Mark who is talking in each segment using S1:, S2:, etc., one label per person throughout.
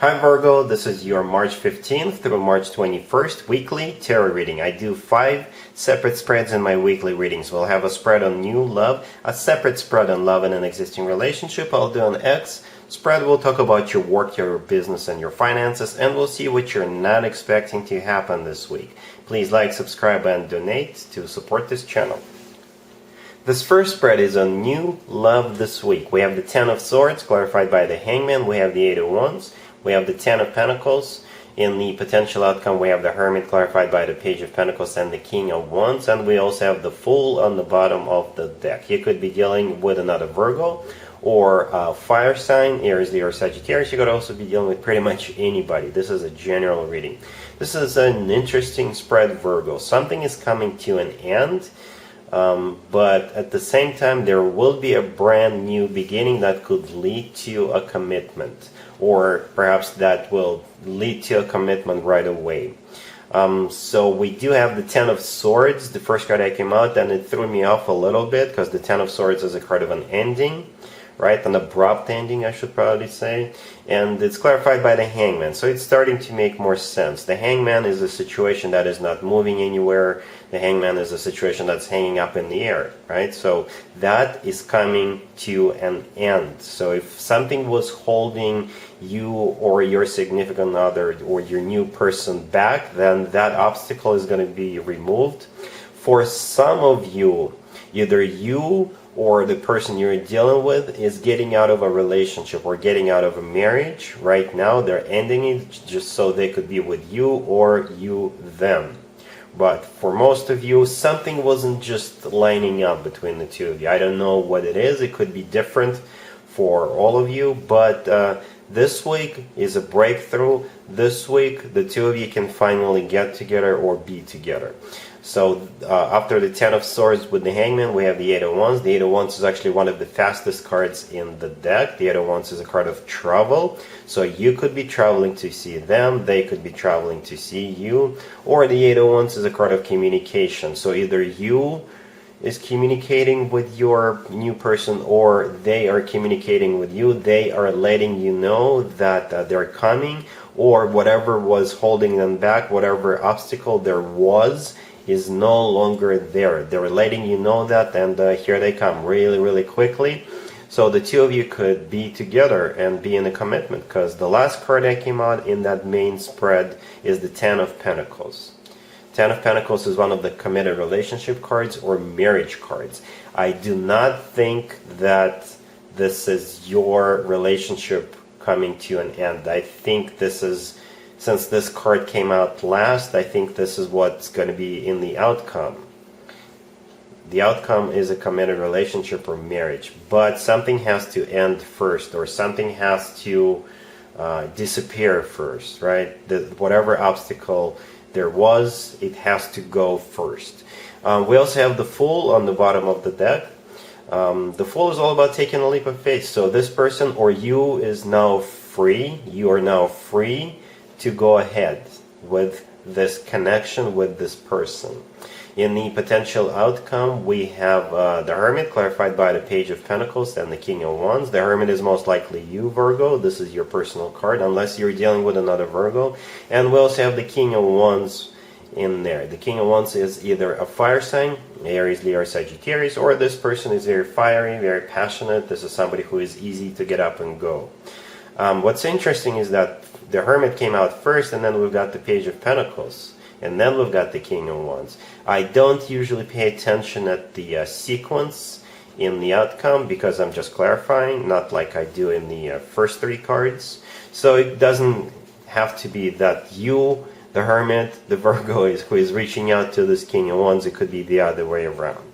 S1: Hi Virgo, this is your March 15th through March 21st weekly tarot reading. I do 5 separate spreads in my weekly readings. We'll have a spread on new love, a separate spread on love in an existing relationship. I'll do an X spread. We'll talk about your work, your business, and your finances, and we'll see what you're not expecting to happen this week. Please like, subscribe, and donate to support this channel. This first spread is on new love this week. We have the Ten of Swords, clarified by the Hangman. We have the Eight of Wands. We have the Ten of Pentacles. In the potential outcome, we have the Hermit, clarified by the Page of Pentacles, and the King of Wands. And we also have the Fool on the bottom of the deck. You could be dealing with another Virgo or a fire sign, Aries, Leo, or Sagittarius. You could also be dealing with pretty much anybody. This is a general reading. This is an interesting spread, Virgo. Something is coming to an end. But at the same time, there will be a brand new beginning that could lead to a commitment, or perhaps that will lead to a commitment right away. So we do have the Ten of Swords, the first card that came out, and it threw me off a little bit because the Ten of Swords is a card of an ending, right? An abrupt ending, I should probably say. And it's clarified by the Hangman, so it's starting to make more sense. The Hangman is a situation that is not moving anywhere. The Hangman is a situation that's hanging up in the air, right? So that is coming to an end. So if something was holding you or your significant other or your new person back, then that obstacle is going to be removed. For some of you, either you or the person you're dealing with is getting out of a relationship or getting out of a marriage right now. They're ending it just so they could be with you or you them. But for most of you, something wasn't just lining up between the two of you. I don't know what it is. It could be different for all of you, but this week is a breakthrough. This week, the two of you can finally get together or be together. So after the Ten of Swords with the Hangman, we have the Eight of Wands. The Eight of Wands is actually one of the fastest cards in the deck. The Eight of Wands is a card of travel. So you could be traveling to see them, they could be traveling to see you. Or the Eight of Wands is a card of communication. So either you is communicating with your new person or they are communicating with you. They are letting you know that they're coming, or whatever was holding them back, whatever obstacle there was, is no longer there. They're letting you know that, and here they come really, really quickly. So the two of you could be together and be in a commitment, because the last card that came out in that main spread is the Ten of Pentacles. Ten of Pentacles is one of the committed relationship cards or marriage cards. I do not think that this is your relationship coming to an end. I think this is, since this card came out last, I think this is what's going to be in the outcome. The outcome is a committed relationship or marriage, but something has to end first, or something has to disappear first, right? Whatever obstacle there was, it has to go first. We also have the Fool on the bottom of the deck. The Fool is all about taking a leap of faith. So this person or you is now free. You are now free to go ahead with this connection with this person. In the potential outcome, we have the Hermit, clarified by the Page of Pentacles, and the King of Wands. The Hermit is most likely you, Virgo. This is your personal card, unless you're dealing with another Virgo. And we also have the King of Wands in there. The King of Wands is either a fire sign, Aries, Leo, or Sagittarius, or this person is very fiery, very passionate. This is somebody who is easy to get up and go. What's interesting is that the Hermit came out first, and then we've got the Page of Pentacles, and then we've got the King of Wands. I don't usually pay attention at the sequence in the outcome, because I'm just clarifying, not like I do in the first 3 cards. So it doesn't have to be that you, the Hermit, the Virgo, who is reaching out to this King of Wands. It could be the other way around.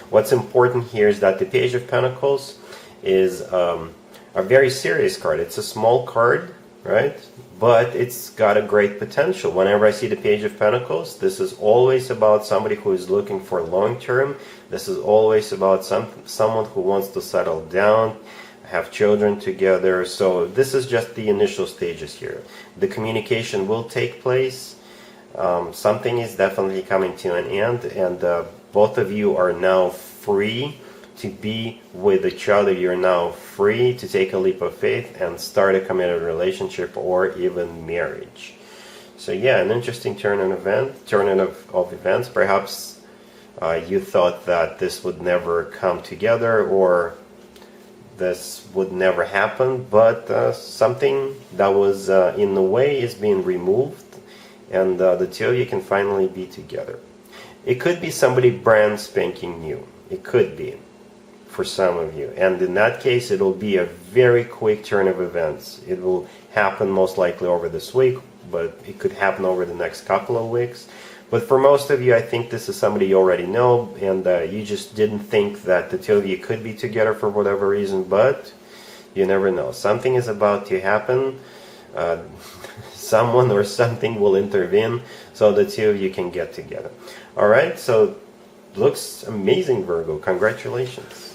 S1: What's important here is that the Page of Pentacles is a very serious card. It's a small card, right? But it's got a great potential. Whenever I see the Page of Pentacles, this is always about somebody who is looking for long term. This is always about someone who wants to settle down, have children together. So this is just the initial stages here. The communication will take place. Something is definitely coming to an end, and both of you are now free to be with each other. You're now free to take a leap of faith and start a committed relationship or even marriage. So yeah, an interesting turn of events. Perhaps you thought that this would never come together or this would never happen, but something that was in the way is being removed, and the two of you can finally be together. It could be somebody brand spanking new. It could be for some of you, and in that case it'll be a very quick turn of events. It will happen most likely over this week, but it could happen over the next couple of weeks. But for most of you, I think this is somebody you already know, and you just didn't think that the two of you could be together for whatever reason, but you never know. Something is about to happen. Someone or something will intervene so the two of you can get together. Alright, so looks amazing, Virgo. Congratulations.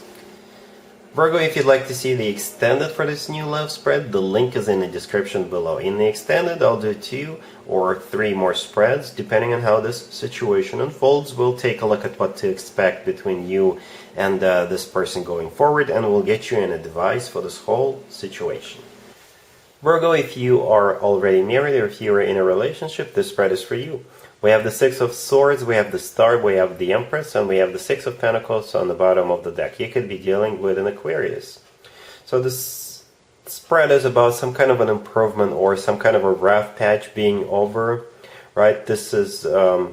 S1: Virgo, if you'd like to see the extended for this new love spread, the link is in the description below. In the extended, I'll do 2 or 3 more spreads, depending on how this situation unfolds. We'll take a look at what to expect between you and this person going forward, and we'll get you an advice for this whole situation. Virgo, if you are already married or if you are in a relationship, this spread is for you. We have the Six of Swords, we have the Star, we have the Empress, and we have the Six of Pentacles on the bottom of the deck. You could be dealing with an Aquarius. So this spread is about some kind of an improvement or some kind of a rough patch being over, right? This is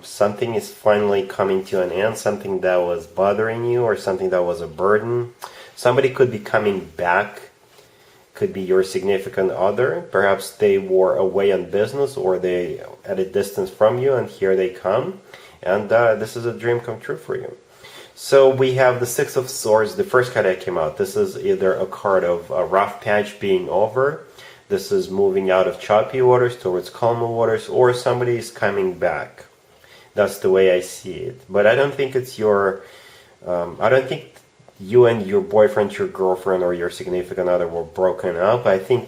S1: something is finally coming to an end, something that was bothering you or something that was a burden. Somebody could be coming back. Could be your significant other. Perhaps they were away on business or they at a distance from you, and here they come, and this is a dream come true for you. So we have the Six of Swords, the first card that came out. This is either a card of a rough patch being over, this is moving out of choppy waters towards calmer waters, or somebody is coming back. That's the way I see it. But I don't think it's your I don't think you and your boyfriend, your girlfriend, or your significant other were broken up. I think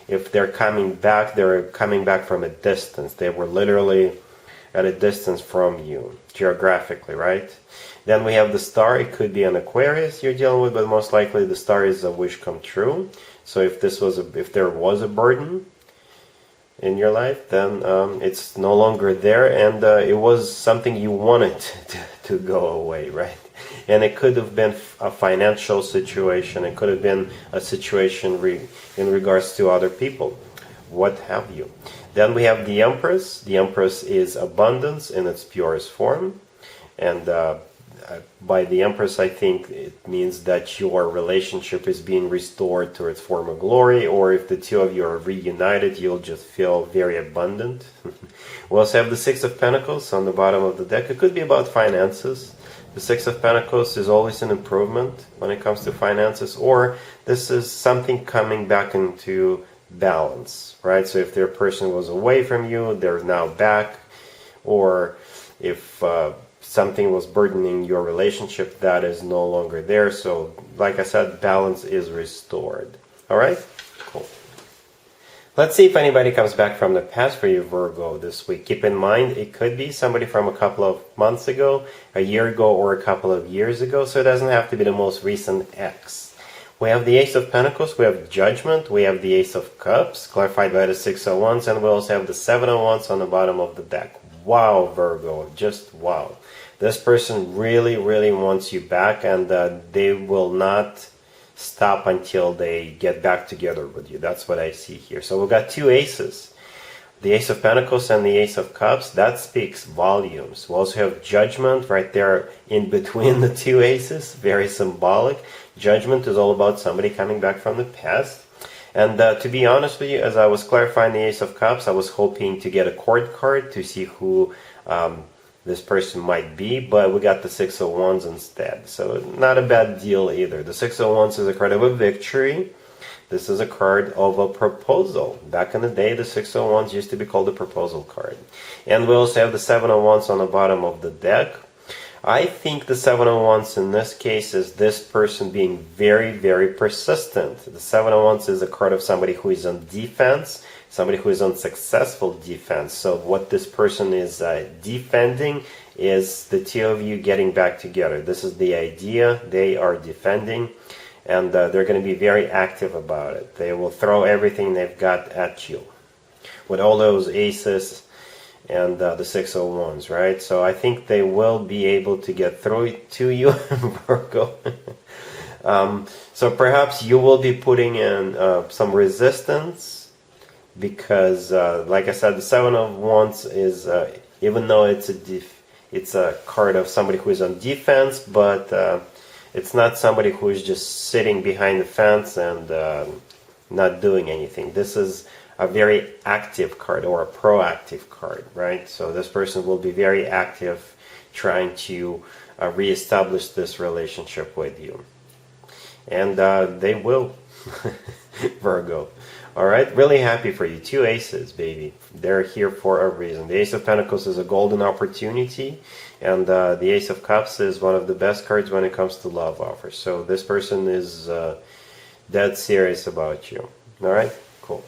S1: if they're coming back from a distance. They were literally at a distance from you, geographically, right? Then we have the Star. It could be an Aquarius you're dealing with, but most likely the Star is a wish come true. So if there was a burden in your life, then it's no longer there, and it was something you wanted to go away, right? And it could have been a financial situation. It could have been a situation in regards to other people, what have you. Then we have the Empress. The Empress is abundance in its purest form, and by the Empress, I think it means that your relationship is being restored to its former glory, or if the two of you are reunited, you'll just feel very abundant. We also have the Six of Pentacles on the bottom of the deck. It could be about finances. The Six of Pentacles is always an improvement when it comes to finances, or this is something coming back into balance, right? So if their person was away from you, they're now back, or if something was burdening your relationship, that is no longer there. So like I said, balance is restored. All right, cool. Let's see if anybody comes back from the past for you, Virgo, this week. Keep in mind, it could be somebody from a couple of months ago, a year ago, or a couple of years ago, so it doesn't have to be the most recent ex. We have the Ace of Pentacles, we have Judgment, we have the Ace of Cups, clarified by the Six of Wands, and we also have the Seven of Wands on the bottom of the deck. Wow, Virgo, just wow. This person really, really wants you back, and they will not stop until they get back together with you. That's what I see here. So we've got two aces, the Ace of Pentacles and the Ace of Cups. That speaks volumes. We also have Judgment right there in between the two aces, very symbolic. Judgment is all about somebody coming back from the past. And to be honest with you, as I was clarifying the Ace of Cups, I was hoping to get a court card to see who this person might be, but we got the Six of Wands instead. So not a bad deal either. The Six of Wands is a card of a victory. This is a card of a proposal. Back in the day, the Six of Wands used to be called the proposal card. And we also have the Seven of Wands on the bottom of the deck. I think the Seven of Wands in this case is this person being very, very persistent. The Seven of Wands is a card of somebody who is on defense, somebody who is on successful defense. So what this person is defending is the two of you getting back together. This is the idea. They are defending, and they're going to be very active about it. They will throw everything they've got at you with all those aces and the Six of Wands, right? So I think they will be able to get through to you, Virgo. So perhaps you will be putting in some resistance, because, like I said, the Seven of Wands is, even though it's a card of somebody who is on defense, but it's not somebody who is just sitting behind the fence and not doing anything. This is a very active card, or a proactive card, right? So this person will be very active trying to reestablish this relationship with you. And they will, Virgo. All right, really happy for you. Two aces, baby. They're here for a reason. The Ace of Pentacles is a golden opportunity, and the Ace of Cups is one of the best cards when it comes to love offers. So this person is dead serious about you. All right, cool.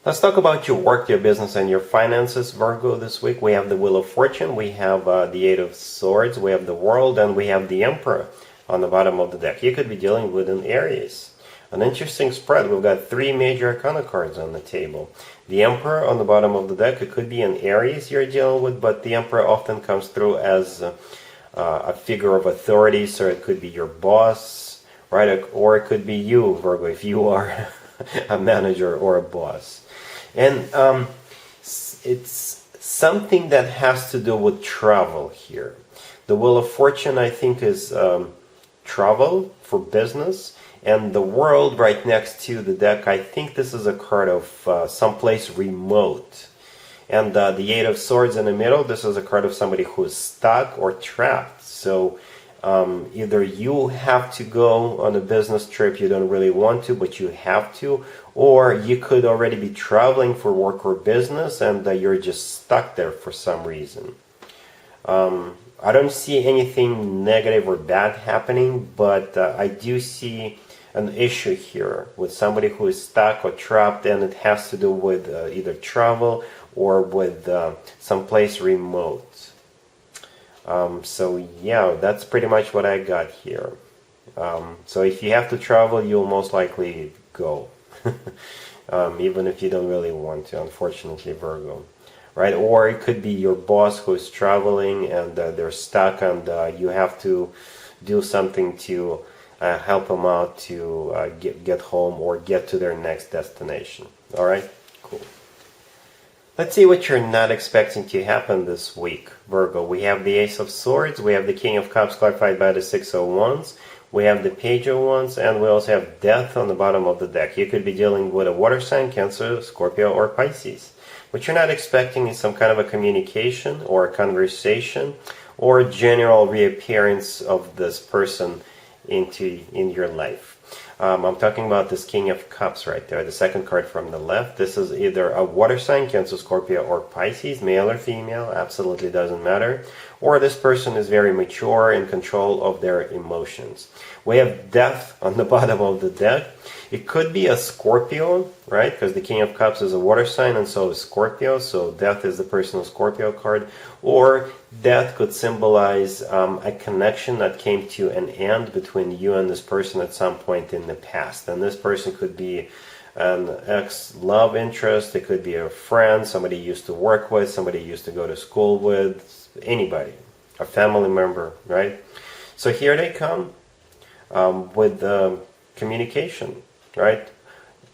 S1: Let's talk about your work, your business, and your finances, Virgo, this week. We have the Wheel of Fortune, we have the Eight of Swords, we have the World, and we have the Emperor on the bottom of the deck. You could be dealing with an Aries. An interesting spread. We've got three major arcana cards on the table. The Emperor on the bottom of the deck, it could be an Aries you're dealing with, but the Emperor often comes through as a figure of authority, so it could be your boss, right? Or it could be you, Virgo, if you are a manager or a boss. And it's something that has to do with travel here. The Wheel of Fortune, I think, is travel for business. And the World right next to the deck, I think this is a card of someplace remote. And the Eight of Swords in the middle, this is a card of somebody who is stuck or trapped. So either you have to go on a business trip you don't really want to, but you have to, or you could already be traveling for work or business and you're just stuck there for some reason. I don't see anything negative or bad happening, but I do see an issue here with somebody who is stuck or trapped, and it has to do with either travel or with someplace remote. So yeah, that's pretty much what I got here. So if you have to travel, you'll most likely go. Even if you don't really want to, unfortunately, Virgo. Right? Or it could be your boss who is traveling and they're stuck, and you have to do something to help them out to get home or get to their next destination. All right? Cool. Let's see what you're not expecting to happen this week, Virgo. We have the Ace of Swords, we have the King of Cups clarified by the Six of Wands, we have the Page of Wands, and we also have Death on the bottom of the deck. You could be dealing with a water sign, Cancer, Scorpio, or Pisces. What you're not expecting is some kind of a communication or a conversation or general reappearance of this person in your life. I'm talking about this King of Cups right there, the second card from the left. This is either a water sign, Cancer, Scorpio, or Pisces, male or female, absolutely doesn't matter. Or this person is very mature, in control of their emotions. We have Death on the bottom of the deck. It could be a Scorpio, right? Because the King of Cups is a water sign, and so is Scorpio. So Death is the personal Scorpio card. Or Death could symbolize a connection that came to an end between you and this person at some point in the past. And this person could be an ex-love interest. It could be a friend, somebody you used to work with, somebody you used to go to school with, anybody, a family member, right? So here they come with communication, right?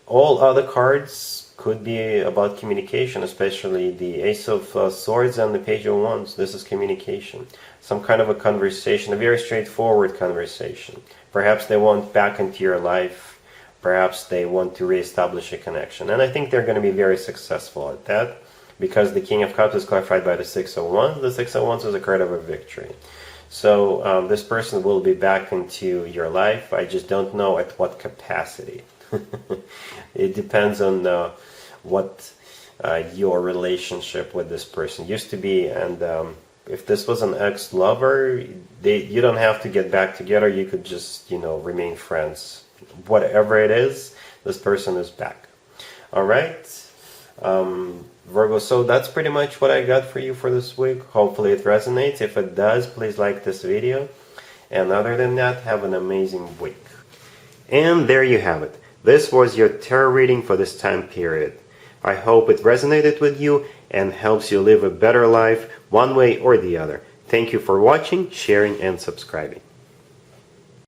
S1: All other cards could be about communication, especially the Ace of Swords and the Page of Wands. This is communication. Some kind of a conversation, a very straightforward conversation. Perhaps they want back into your life. Perhaps they want to reestablish a connection. And I think they're going to be very successful at that, because the King of Cups is clarified by the Six of Wands. The Six of Wands is a card of a victory. So this person will be back into your life. I just don't know at what capacity. It depends on what your relationship with this person used to be, and if this was an ex-lover, you don't have to get back together. You could just, remain friends. Whatever it is, this person is back. All right, Virgo, so that's pretty much what I got for you for this week. Hopefully it resonates. If it does, please like this video. And other than that, have an amazing week. And there you have it. This was your tarot reading for this time period. I hope it resonated with you and helps you live a better life one way or the other. Thank you for watching, sharing, and subscribing.